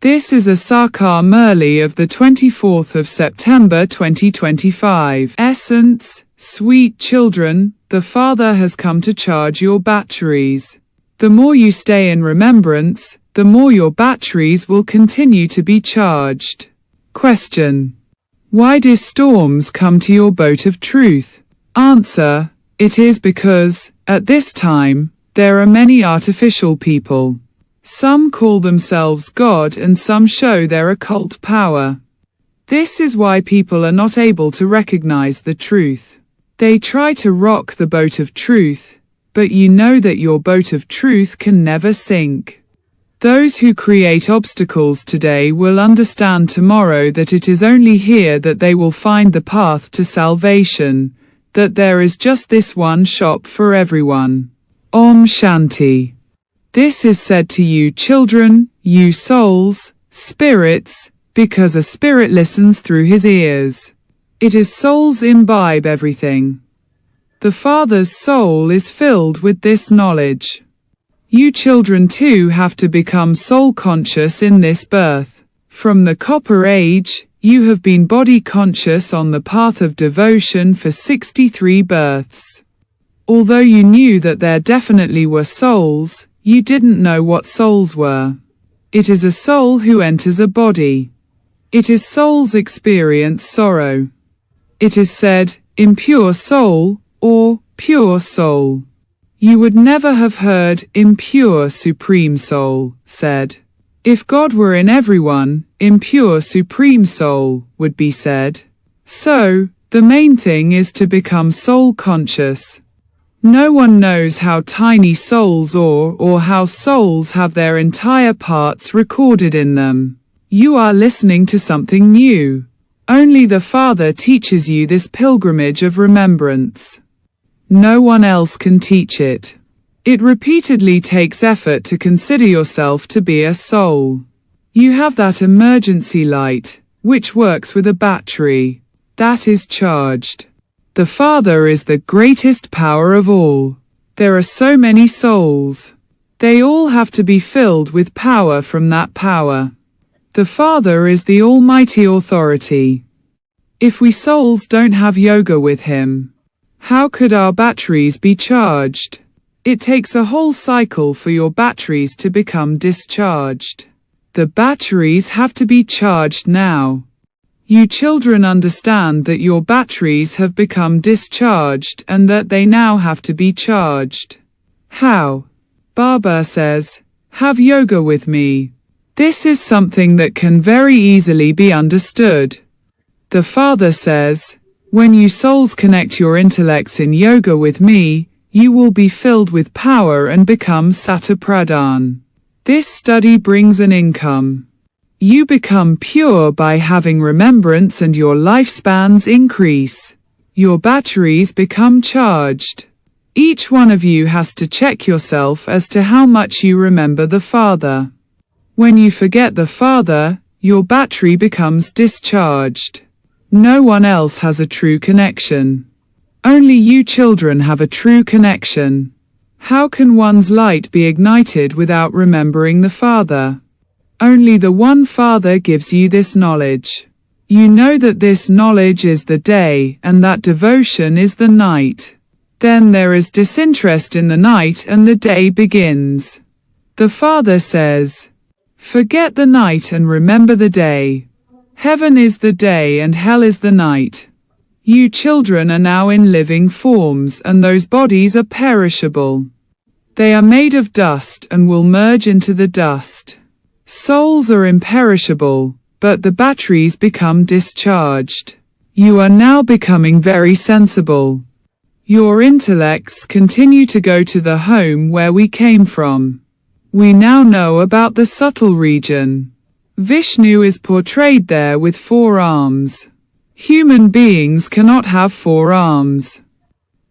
This is a Sakar Murli of the 24th of September 2025. Essence, sweet children, the Father has come to charge your batteries. The more you stay in remembrance, the more your batteries will continue to be charged. Question. Why do storms come to your boat of truth? Answer. It is because, at this time, there are many artificial people. Some call themselves God and some show their occult power. This is why people are not able to recognize the truth. They try to rock the boat of truth, but you know that your boat of truth can never sink. Those who create obstacles today will understand tomorrow that it is only here that they will find the path to salvation, that there is just this one shop for everyone. Om Shanti. This is said to you children, you souls, spirits, because a spirit listens through his ears. It is souls imbibe everything. The Father's soul is filled with this knowledge. You children too have to become soul conscious in this birth. From the Copper Age, you have been body conscious on the path of devotion for 63 births. Although you knew that there definitely were souls, you didn't know what souls were. It is a soul who enters a body. It is souls experience sorrow. It is said, impure soul, or pure soul. You would never have heard impure supreme soul said. If God were in everyone, impure supreme soul would be said. So, the main thing is to become soul conscious. No one knows how tiny souls or how souls have their entire parts recorded in them. You are listening to something new. Only the Father teaches you this pilgrimage of remembrance. No one else can teach it. It repeatedly takes effort to consider yourself to be a soul. You have that emergency light, which works with a battery, that is charged. The Father is the greatest power of all. There are so many souls. They all have to be filled with power from that power. The Father is the almighty authority. If we souls don't have yoga with him, how could our batteries be charged? It takes a whole cycle for your batteries to become discharged. The batteries have to be charged now. You children understand that your batteries have become discharged and that they now have to be charged. How? Baba says, have yoga with me. This is something that can very easily be understood. The Father says, when you souls connect your intellects in yoga with me, you will be filled with power and become Satapradhan. This study brings an income. You become pure by having remembrance and your lifespans increase. Your batteries become charged. Each one of you has to check yourself as to how much you remember the Father. When you forget the Father, your battery becomes discharged. No one else has a true connection. Only you children have a true connection. How can one's light be ignited without remembering the Father? Only the one Father gives you this knowledge. You know that this knowledge is the day and that devotion is the night. Then there is disinterest in the night and the day begins. The Father says, forget the night and remember the day. Heaven is the day and hell is the night. You children are now in living forms and those bodies are perishable. They are made of dust and will merge into the dust. Souls are imperishable, but the batteries become discharged. You are now becoming very sensible. Your intellects continue to go to the home where we came from. We now know about the subtle region. Vishnu is portrayed there with 4 arms. Human beings cannot have 4 arms.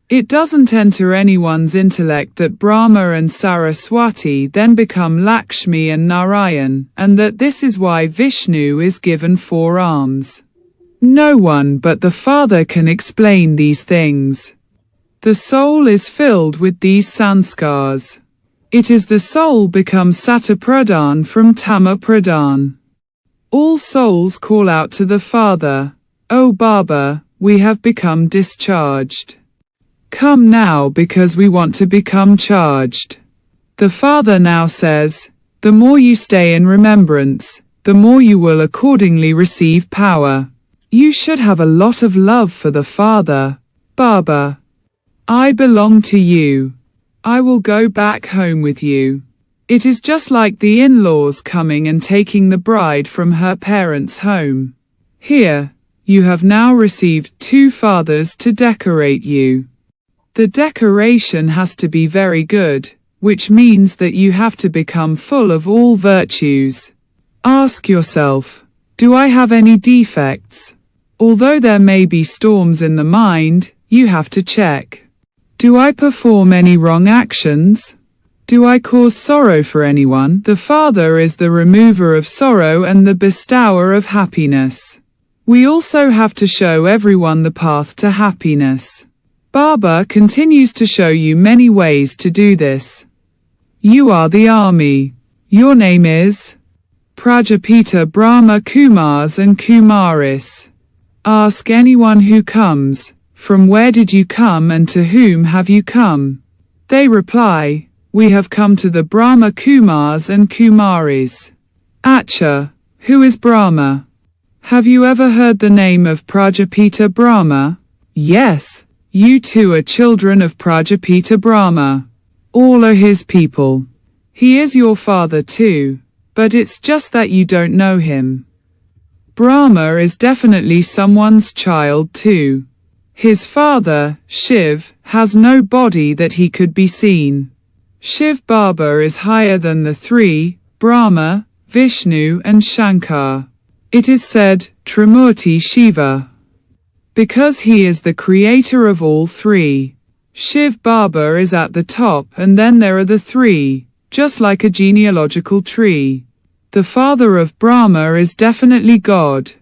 It doesn't enter anyone's intellect that Brahma and Saraswati then become Lakshmi and Narayan, and that this is why Vishnu is given 4 arms. No one but the Father can explain these things. The soul is filled with these sanskars. It is the soul becomes Satapradhan from Tamapradhan. All souls call out to the Father, "O Baba, we have become discharged. Come now because we want to become charged." The Father now says, the more you stay in remembrance, the more you will accordingly receive power. You should have a lot of love for the Father. Baba, I belong to you. I will go back home with you. It is just like the in-laws coming and taking the bride from her parents' home. Here, you have now received two fathers to decorate you. The decoration has to be very good, which means that you have to become full of all virtues. Ask yourself, do I have any defects? Although there may be storms in the mind, you have to check. Do I perform any wrong actions? Do I cause sorrow for anyone? The Father is the remover of sorrow and the bestower of happiness. We also have to show everyone the path to happiness. Baba continues to show you many ways to do this. You are the army. Your name is Prajapita Brahma Kumaris and Kumaris. Ask anyone who comes, from where did you come and to whom have you come? They reply, we have come to the Brahma Kumaris and Kumaris. Acha, who is Brahma? Have you ever heard the name of Prajapita Brahma? Yes, you too are children of Prajapita Brahma. All are his people. He is your father too, but it's just that you don't know him. Brahma is definitely someone's child too. His father, Shiv, has no body that he could be seen. Shivbaba is higher than the three, Brahma, Vishnu and Shankar. It is said, Trimurti Shiva. Because he is the creator of all three. Shivbaba is at the top and then there are the three, just like a genealogical tree. The father of Brahma is definitely God.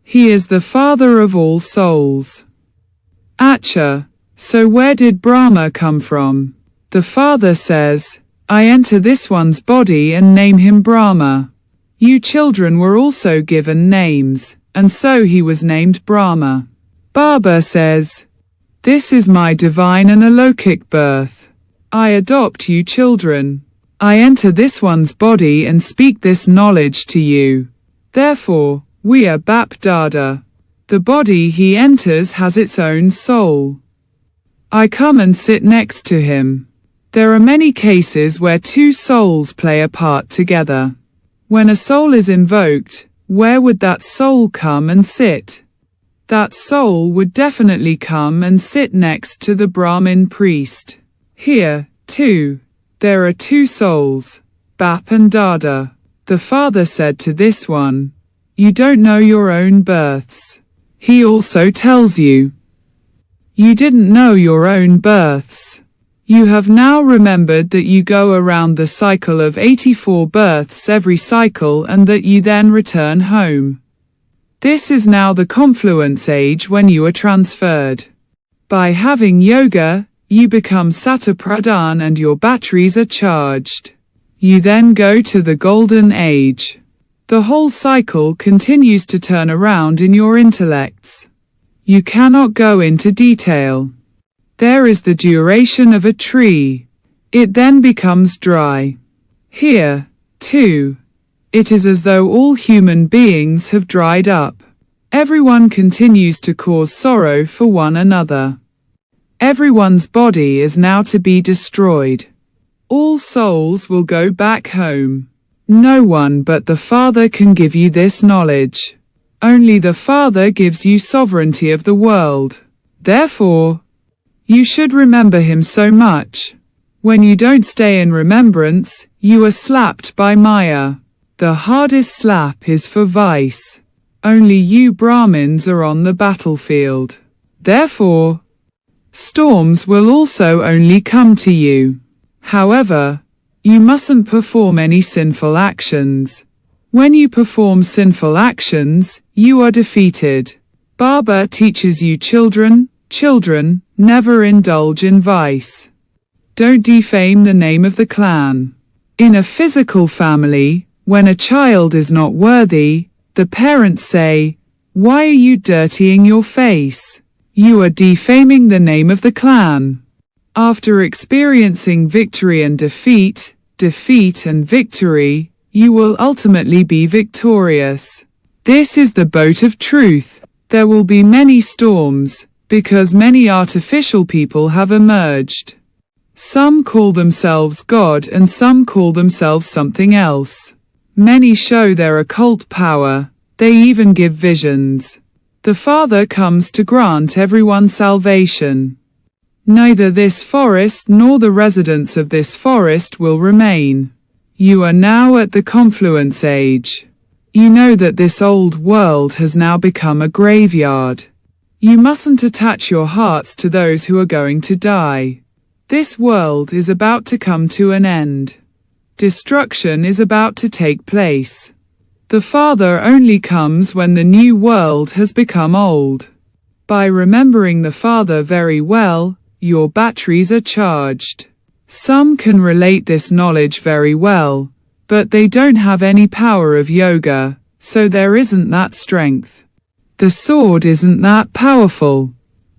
He is the father of all souls. Acha, so where did Brahma come from? The Father says, I enter this one's body and name him Brahma. You children were also given names, and so he was named Brahma. Baba says, this is my divine and alokik birth. I adopt you children. I enter this one's body and speak this knowledge to you. Therefore, we are Bap Dada. The body he enters has its own soul. I come and sit next to him. There are many cases where two souls play a part together. When a soul is invoked, where would that soul come and sit? That soul would definitely come and sit next to the Brahmin priest. Here, too, there are two souls, Bap and Dada. The Father said to this one, you don't know your own births. He also tells you, you didn't know your own births. You have now remembered that you go around the cycle of 84 births every cycle and that you then return home. This is now the confluence age when you are transferred. By having yoga, you become Satapradhan and your batteries are charged. You then go to the golden age. The whole cycle continues to turn around in your intellects. You cannot go into detail. There is the duration of a tree. It then becomes dry. Here, too, it is as though all human beings have dried up. Everyone continues to cause sorrow for one another. Everyone's body is now to be destroyed. All souls will go back home. No one but the Father can give you this knowledge. Only the Father gives you sovereignty of the world. Therefore, you should remember him so much. When you don't stay in remembrance, you are slapped by Maya. The hardest slap is for vice. Only you Brahmins are on the battlefield. Therefore, storms will also only come to you. However, you mustn't perform any sinful actions. When you perform sinful actions, you are defeated. Baba teaches you children, never indulge in vice. Don't defame the name of the clan. In a physical family, when a child is not worthy, The parents say, "Why are you dirtying your face? You are defaming the name of the clan." After experiencing victory and defeat, defeat and victory, you will ultimately be victorious. This is the boat of truth. There will be many storms, because many artificial people have emerged. Some call themselves God and some call themselves something else. Many show their occult power, they even give visions. The Father comes to grant everyone salvation. Neither this forest nor the residents of this forest will remain. You are now at the confluence age. You know that this old world has now become a graveyard. You mustn't attach your hearts to those who are going to die. This world is about to come to an end. Destruction is about to take place. The Father only comes when the new world has become old. By remembering the Father very well, your batteries are charged. Some can relate this knowledge very well, but they don't have any power of yoga, so there isn't that strength. The sword isn't that powerful.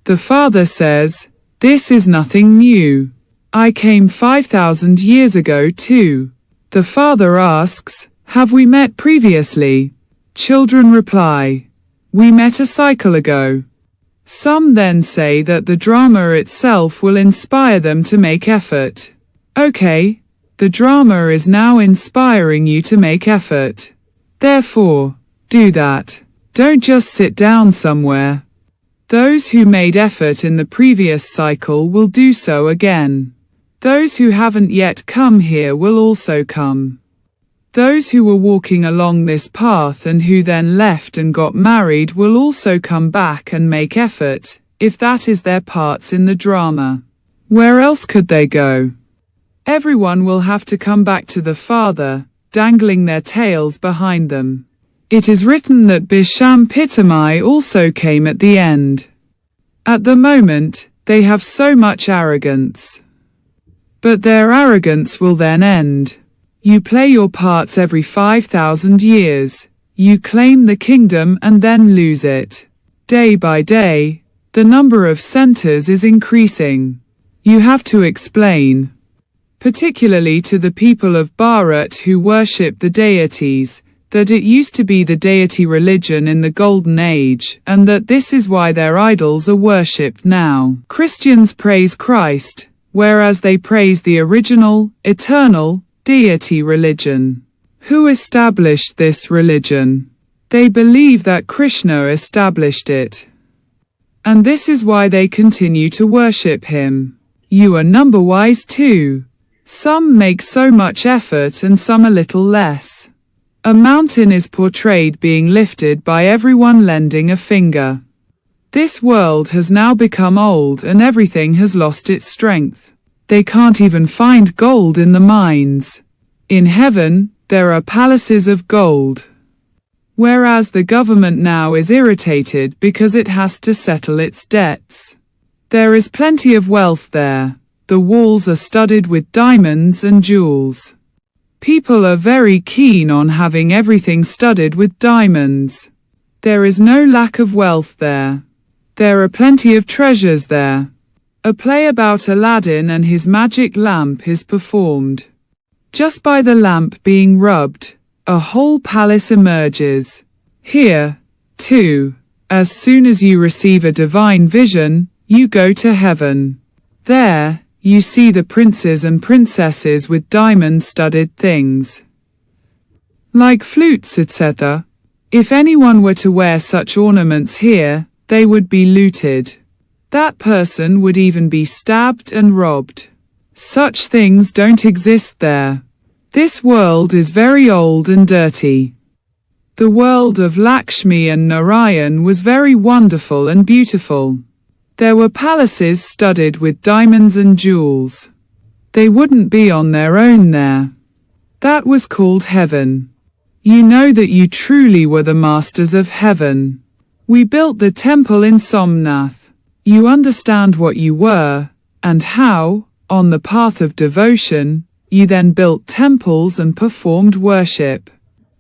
The Father says, "This is nothing new. I came 5,000 years ago too." The Father asks, "Have we met previously?" Children reply, "We met a cycle ago." Some then say that the drama itself will inspire them to make effort. Okay, the drama is now inspiring you to make effort. Therefore, do that. Don't just sit down somewhere. Those who made effort in the previous cycle will do so again. Those who haven't yet come here will also come. Those who were walking along this path and who then left and got married will also come back and make effort, if that is their parts in the drama. Where else could they go? Everyone will have to come back to the Father, dangling their tails behind them. It is written that Bisham Pitamai also came at the end. At the moment, they have so much arrogance. But their arrogance will then end. You play your parts every 5,000 years. You claim the kingdom and then lose it. Day by day, the number of centers is increasing. You have to explain, particularly to the people of Bharat who worship the deities, that it used to be the deity religion in the Golden Age, and that this is why their idols are worshipped now. Christians praise Christ, whereas they praise the original, eternal, deity religion. Who established this religion? They believe that Krishna established it. And this is why they continue to worship him. You are number-wise too. Some make so much effort and some a little less. A mountain is portrayed being lifted by everyone lending a finger. This world has now become old and everything has lost its strength. They can't even find gold in the mines. In heaven, there are palaces of gold. Whereas the government now is irritated because it has to settle its debts. There is plenty of wealth there. The walls are studded with diamonds and jewels. People are very keen on having everything studded with diamonds. There is no lack of wealth there. There are plenty of treasures there. A play about Aladdin and his magic lamp is performed. Just by the lamp being rubbed, a whole palace emerges. Here, too, as soon as you receive a divine vision, you go to heaven. There, you see the princes and princesses with diamond-studded things, like flutes, etc. If anyone were to wear such ornaments here, they would be looted. That person would even be stabbed and robbed. Such things don't exist there. This world is very old and dirty. The world of Lakshmi and Narayan was very wonderful and beautiful. There were palaces studded with diamonds and jewels. They wouldn't be on their own there. That was called heaven. You know that you truly were the masters of heaven. We built the temple in Somnath. You understand what you were, and how, on the path of devotion, you then built temples and performed worship.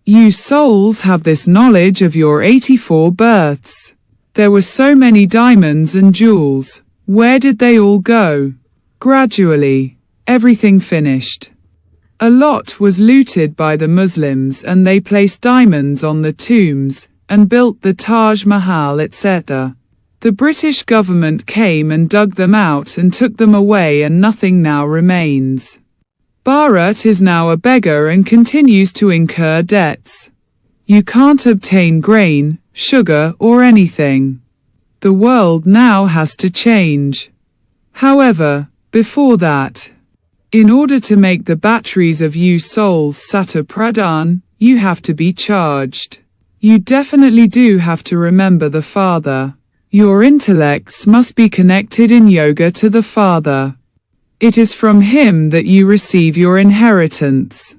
You souls have this knowledge of your 84 births. There were so many diamonds and jewels. Where did they all go? Gradually, everything finished. A lot was looted by the Muslims and they placed diamonds on the tombs and built the Taj Mahal, etc. The British government came and dug them out and took them away and nothing now remains. Bharat is now a beggar and continues to incur debts. You can't obtain grain, sugar or anything. The world now has to change. However, before that, in order to make the batteries of you souls Sata Pradhan, you have to be charged. You definitely do have to remember the Father. Your intellects must be connected in yoga to the Father. It is from him that you receive your inheritance.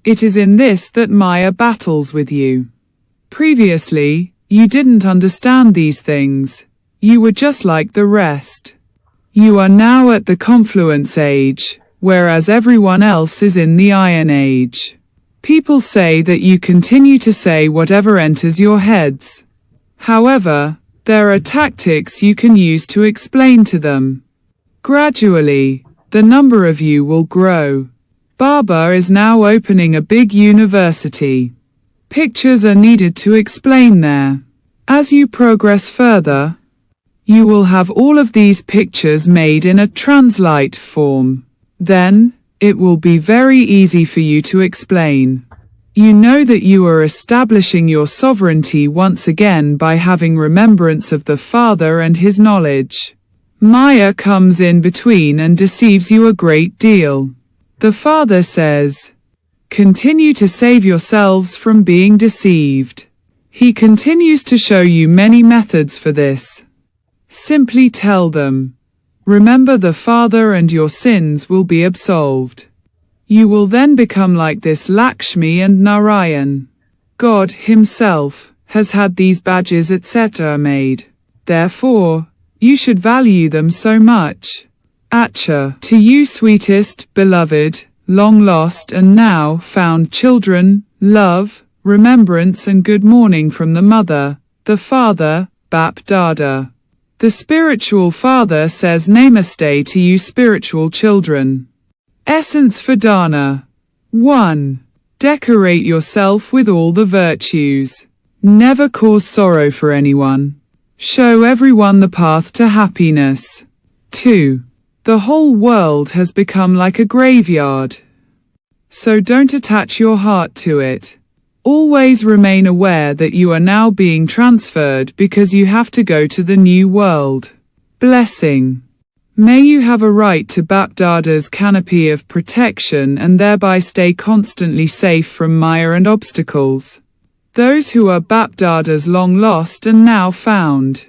It is in this that Maya battles with you. Previously, you didn't understand these things. You were just like the rest. You are now at the confluence age, whereas everyone else is in the iron age. People say that you continue to say whatever enters your heads. However, there are tactics you can use to explain to them. Gradually, the number of you will grow. Baba is now opening a big university. Pictures are needed to explain there. As you progress further, you will have all of these pictures made in a translate form. Then, it will be very easy for you to explain. You know that you are establishing your sovereignty once again by having remembrance of the Father and his knowledge. Maya comes in between and deceives you a great deal. The Father says, continue to save yourselves from being deceived. He continues to show you many methods for this. Simply tell them, remember the Father and your sins will be absolved. You will then become like this Lakshmi and Narayan. God himself has had these badges etc. made. Therefore, you should value them so much. Acha, to you sweetest, beloved, long lost and now found children, love, remembrance and good morning from the Mother, the Father, Bap Dada. The spiritual Father says Namaste to you spiritual children. Essence for Dana. 1. Decorate yourself with all the virtues. Never cause sorrow for anyone. Show everyone the path to happiness. 2. The whole world has become like a graveyard. So don't attach your heart to it. Always remain aware that you are now being transferred because you have to go to the new world. Blessing. May you have a right to Bapdada's canopy of protection and thereby stay constantly safe from Maya and obstacles. Those who are Bapdada's long lost and now found.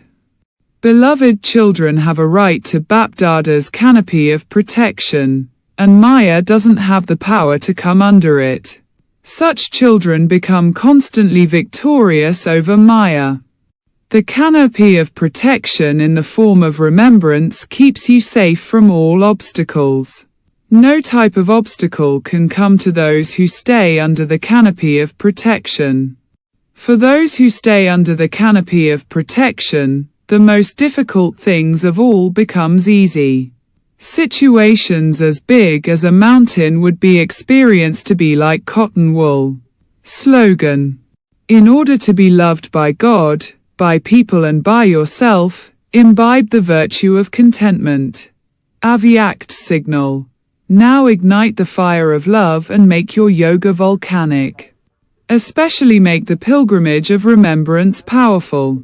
Beloved children have a right to Bapdada's canopy of protection, and Maya doesn't have the power to come under it. Such children become constantly victorious over Maya. The canopy of protection in the form of remembrance keeps you safe from all obstacles. No type of obstacle can come to those who stay under the canopy of protection. For those who stay under the canopy of protection, the most difficult things of all becomes easy. Situations as big as a mountain would be experienced to be like cotton wool. Slogan. In order to be loved by God, by people and by yourself, imbibe the virtue of contentment. Avyact signal. Now ignite the fire of love and make your yoga volcanic. Especially make the pilgrimage of remembrance powerful.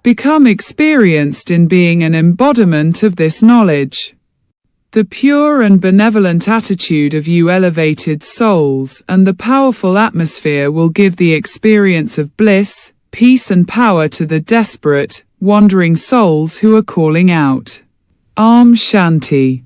Become experienced in being an embodiment of this knowledge. The pure and benevolent attitude of you elevated souls and the powerful atmosphere will give the experience of bliss, peace and power to the desperate, wandering souls who are calling out. Om Shanti.